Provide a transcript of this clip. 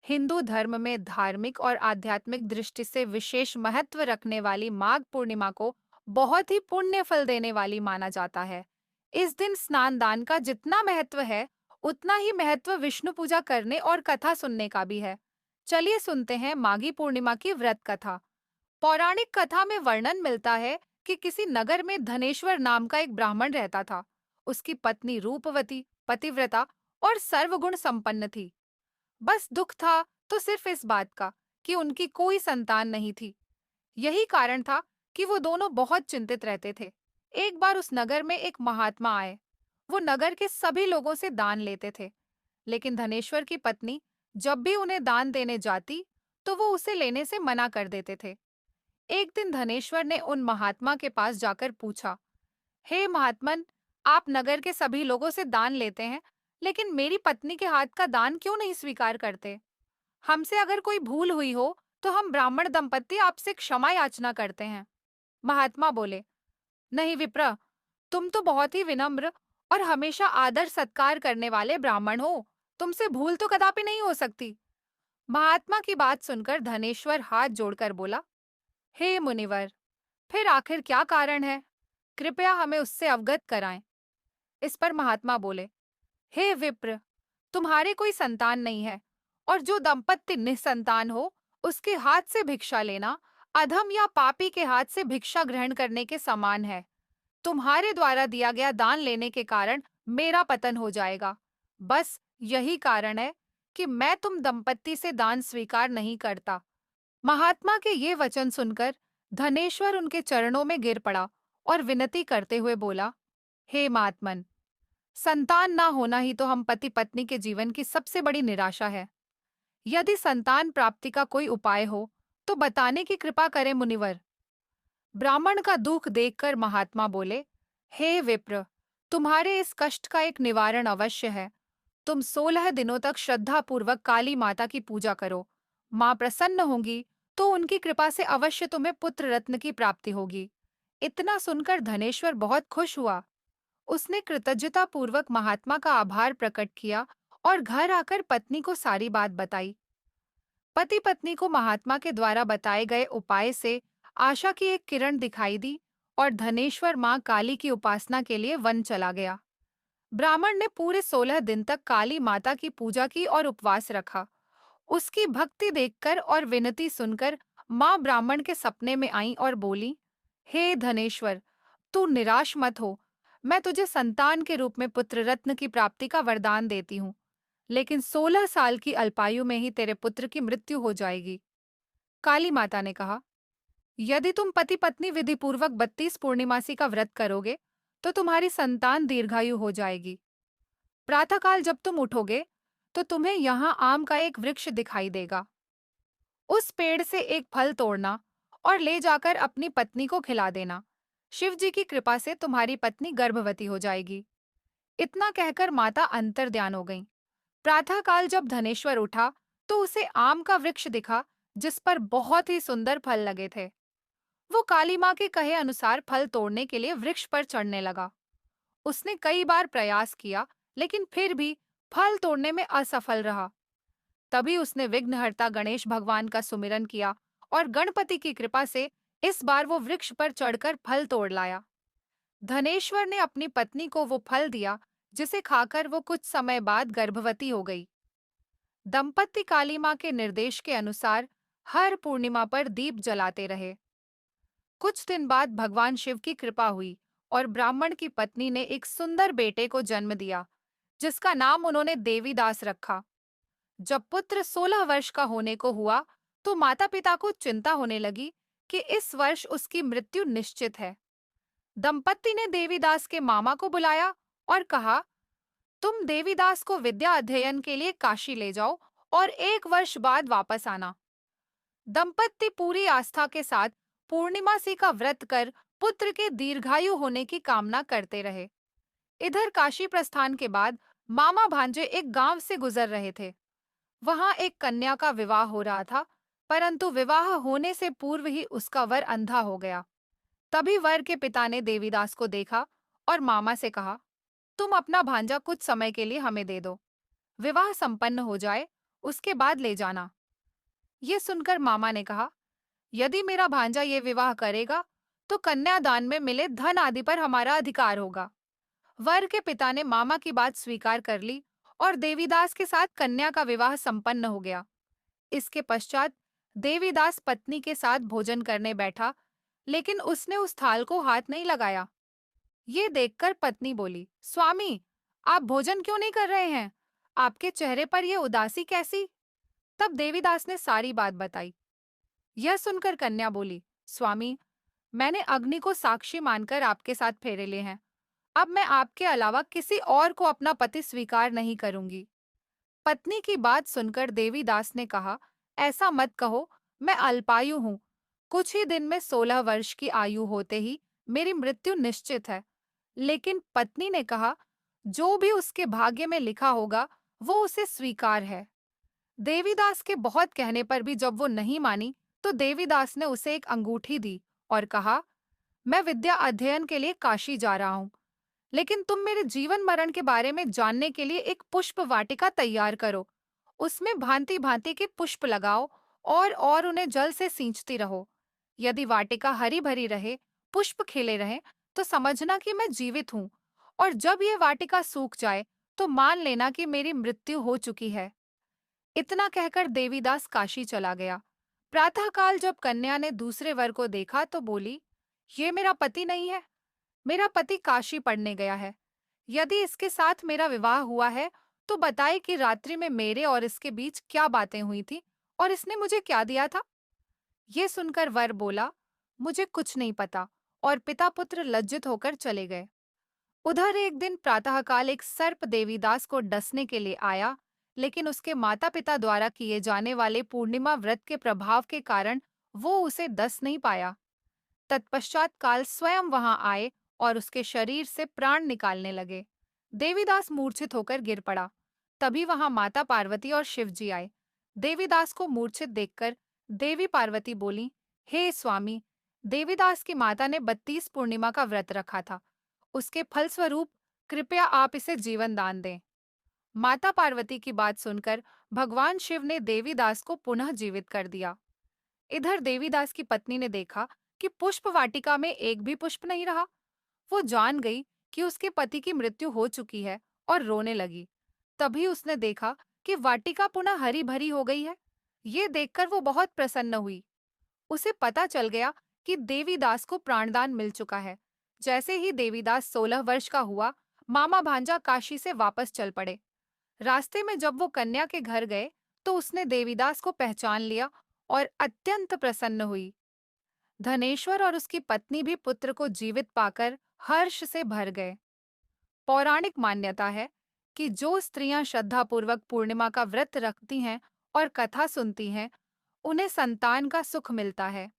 हिंदू धर्म में धार्मिक और आध्यात्मिक दृष्टि से विशेष महत्व रखने वाली माघ पूर्णिमा को बहुत ही पुण्य फल देने वाली माना जाता है। इस दिन स्नान दान का जितना महत्व है, उतना ही महत्व विष्णु पूजा करने और कथा सुनने का भी है। चलिए सुनते हैं माघी पूर्णिमा की व्रत कथा। पौराणिक कथा में वर्णन मिलता है कि किसी नगर में धनेश्वर नाम का एक ब्राह्मण रहता था। उसकी पत्नी रूपवती, पतिव्रता और सर्वगुण संपन्न थी। बस दुख था तो सिर्फ इस बात का कि उनकी कोई संतान नहीं थी। यही कारण था कि वो दोनों बहुत चिंतित रहते थे। एक बार उस नगर में एक महात्मा आए। वो नगर के सभी लोगों से दान लेते थे, लेकिन धनेश्वर की पत्नी जब भी उन्हें दान देने जाती, तो वो उसे लेने से मना कर देते थे। एक दिन धनेश्वर ने उन महात्मा के पास जाकर पूछा, हे महात्मन, आप नगर के सभी लोगों से दान लेते हैं, लेकिन मेरी पत्नी के हाथ का दान क्यों नहीं स्वीकार करते? हमसे अगर कोई भूल हुई हो, तो हम ब्राह्मण दंपत्ति आपसे क्षमा याचना करते हैं। महात्मा बोले, नहीं विप्र, तुम तो बहुत ही विनम्र और हमेशा आदर सत्कार करने वाले ब्राह्मण हो। तुमसे भूल तो कदापि नहीं हो सकती। महात्मा की बात सुनकर धनेश्वर हाथ जोड़कर बोला, हे मुनिवर, फिर आखिर क्या कारण है? कृपया हमें उससे अवगत कराएं। इस पर महात्मा बोले, हे विप्र, तुम्हारे कोई संतान नहीं है, और जो दंपत्ति निसंतान हो, उसके हाथ से भिक्षा लेना अधम या पापी के हाथ से भिक्षा ग्रहण करने के समान है। तुम्हारे द्वारा दिया गया दान लेने के कारण मेरा पतन हो जाएगा। बस यही कारण है कि मैं तुम दंपत्ति से दान स्वीकार नहीं करता। महात्मा के ये वचन सुनकर धनेश्वर उनके चरणों में गिर पड़ा और विनती करते हुए बोला, हे महात्मन, संतान ना होना ही तो हम पति पत्नी के जीवन की सबसे बड़ी निराशा है। यदि संतान प्राप्ति का कोई उपाय हो, तो बताने की कृपा करें मुनिवर। ब्राह्मण का दुख देखकर महात्मा बोले, हे विप्र, तुम्हारे इस कष्ट का एक निवारण अवश्य है। तुम 16 दिनों तक श्रद्धा पूर्वक काली माता की पूजा करो। माँ प्रसन्न होंगी तो उनकी कृपा से अवश्य तुम्हें पुत्र रत्न की प्राप्ति होगी। इतना सुनकर धनेश्वर बहुत खुश हुआ। उसने कृतज्ञता पूर्वक महात्मा का आभार प्रकट किया और घर आकर पत्नी को सारी बात बताई। पति पत्नी को महात्मा के द्वारा बताए गए उपाय से आशा की एक किरण दिखाई दी और धनेश्वर माँ काली की उपासना के लिए वन चला गया। ब्राह्मण ने पूरे 16 दिन तक काली माता की पूजा की और उपवास रखा। उसकी भक्ति देखकर और विनती सुनकर माँ ब्राह्मण के सपने में आई और बोली, हे धनेश्वर, तू निराश मत हो। मैं तुझे संतान के रूप में पुत्र रत्न की प्राप्ति का वरदान देती हूँ, लेकिन 16 साल की अल्पायु में ही तेरे पुत्र की मृत्यु हो जाएगी। काली माता ने कहा, यदि तुम पति पत्नी विधि पूर्वक 32 पूर्णिमासी का व्रत करोगे, तो तुम्हारी संतान दीर्घायु हो जाएगी। प्रातःकाल जब तुम उठोगे, तो तुम्हें यहाँ आम का एक वृक्ष दिखाई देगा। उस पेड़ से एक फल तोड़ना और ले जाकर अपनी पत्नी को खिला देना। शिव जी की कृपा से तुम्हारी पत्नी गर्भवती हो जाएगी। इतना कहकर माता अंतर्ध्यान हो गईं। प्रातःकाल जब धनेश्वर उठा, तो उसे आम का वृक्ष दिखा, जिस पर बहुत ही सुंदर फल लगे थे। वो काली माँ के कहे अनुसार फल तोड़ने के लिए वृक्ष पर चढ़ने लगा। उसने कई बार प्रयास किया, लेकिन फिर भी फल तोड़ने में असफल रहा। तभी उसने विघ्नहर्ता गणेश भगवान का सुमिरन किया और गणपति की कृपा से इस बार वो वृक्ष पर चढ़कर फल तोड़ लाया। धनेश्वर ने अपनी पत्नी को वो फल दिया, जिसे खाकर वो कुछ समय बाद गर्भवती हो गई। दंपत्ति काली माँ के निर्देश के अनुसार हर पूर्णिमा पर दीप जलाते रहे। कुछ दिन बाद भगवान शिव की कृपा हुई और ब्राह्मण की पत्नी ने एक सुंदर बेटे को जन्म दिया, जिसका नाम उन्होंने देवीदास रखा। जब पुत्र 16 वर्ष का होने को हुआ, तो माता पिता को चिंता होने लगी कि इस वर्ष उसकी मृत्यु निश्चित है। दंपत्ति ने देवीदास के मामा को बुलाया और कहा, तुम देवीदास को विद्या अध्ययन के लिए काशी ले जाओ और 1 वर्ष बाद वापस आना। दंपत्ति पूरी आस्था के साथ पूर्णिमासी का व्रत कर पुत्र के दीर्घायु होने की कामना करते रहे। इधर काशी प्रस्थान के बाद मामा भांजे एक गांव से गुजर रहे थे। वहां एक कन्या का विवाह हो रहा था, परंतु विवाह होने से पूर्व ही उसका वर अंधा हो गया। तभी वर के पिता ने देवीदास को देखा और मामा से कहा, तुम अपना भांजा कुछ समय के लिए हमें दे दो। विवाह संपन्न हो जाए उसके बाद ले जाना। ये सुनकर मामा ने कहा, यदि मेरा भांजा ये विवाह करेगा, तो कन्यादान में मिले धन आदि पर हमारा अधिकार होगा। वर के पिता ने मामा की बात स्वीकार कर ली और देवीदास के साथ कन्या का विवाह संपन्न हो गया। इसके पश्चात देवीदास पत्नी के साथ भोजन करने बैठा, लेकिन उसने उस थाल को हाथ नहीं लगाया। ये देखकर पत्नी बोली, स्वामी, आप भोजन क्यों नहीं कर रहे हैं? आपके चेहरे पर यह उदासी कैसी? तब देवीदास ने सारी बात बताई। यह सुनकर कन्या बोली, स्वामी, मैंने अग्नि को साक्षी मानकर आपके साथ फेरे लिए हैं। अब मैं आपके अलावा किसी और को अपना पति स्वीकार नहीं करूंगी। पत्नी की बात सुनकर देवीदास ने कहा, ऐसा मत कहो, मैं अल्पायु हूँ। कुछ ही दिन में 16 वर्ष की आयु होते ही मेरी मृत्यु निश्चित है। लेकिन पत्नी ने कहा, जो भी उसके भाग्य में लिखा होगा, वो उसे स्वीकार है। देवीदास के बहुत कहने पर भी जब वो नहीं मानी, तो देवीदास ने उसे एक अंगूठी दी और कहा, मैं विद्या अध्ययन के लिए काशी जा रहा हूँ, लेकिन तुम मेरे जीवन मरण के बारे में जानने के लिए एक पुष्प वाटिका तैयार करो। उसमें भांति भांति के पुष्प लगाओ और उन्हें जल से सींचती रहो। यदि वाटिका हरी भरी रहे, पुष्प खिले रहें, तो समझना कि मैं जीवित हूँ, और जब ये वाटिका सूख जाए, तो मान लेना कि मेरी मृत्यु हो चुकी है। इतना कहकर देवीदास काशी चला गया। प्रातःकाल जब कन्या ने दूसरे वर को देखा तो बोली, ये मेरा पति नहीं है, मेरा पति काशी पढ़ने गया है। यदि इसके साथ मेरा विवाह हुआ है, तो बताए कि रात्रि में मेरे और इसके बीच क्या बातें हुई थी और इसने मुझे क्या दिया था। ये सुनकर वर बोला, मुझे कुछ नहीं पता, और पिता पुत्र लज्जित होकर चले गए। उधर एक दिन प्रातःकाल एक सर्प देवीदास को डसने के लिए आया, लेकिन उसके माता पिता द्वारा किए जाने वाले पूर्णिमा व्रत के प्रभाव के कारण वो उसे डस नहीं पाया। तत्पश्चात काल स्वयं वहां आए और उसके शरीर से प्राण निकालने लगे। देवीदास मूर्छित होकर गिर पड़ा। तभी वहां माता पार्वती और शिव जी आए। देवीदास को मूर्छित देखकर देवी पार्वती बोली, हे स्वामी, देवीदास की माता ने 32 पूर्णिमा का व्रत रखा था। उसके फलस्वरूप कृपया आप इसे जीवन दान दें। माता पार्वती की बात सुनकर भगवान शिव ने देवीदास को पुनः जीवित कर दिया। इधर देवीदास की पत्नी ने देखा कि पुष्प वाटिका में एक भी पुष्प नहीं रहा। वो जान गई कि उसके पति की मृत्यु हो चुकी है और रोने लगी। तभी उसने देखा कि वाटिका पुनः हरी भरी हो गई है। ये देखकर वो बहुत प्रसन्न हुई। उसे पता चल गया कि देवीदास को प्राणदान मिल चुका है। जैसे ही देवीदास 16 वर्ष का हुआ, मामा भांजा काशी से वापस चल पड़े। रास्ते में जब वो कन्या के घर गए, तो उसने देवीदास को पहचान लिया और अत्यंत प्रसन्न हुई। धनेश्वर और उसकी पत्नी भी पुत्र को जीवित पाकर हर्ष से भर गए। पौराणिक मान्यता है कि जो स्त्रियां श्रद्धापूर्वक पूर्णिमा का व्रत रखती हैं और कथा सुनती हैं, उन्हें संतान का सुख मिलता है।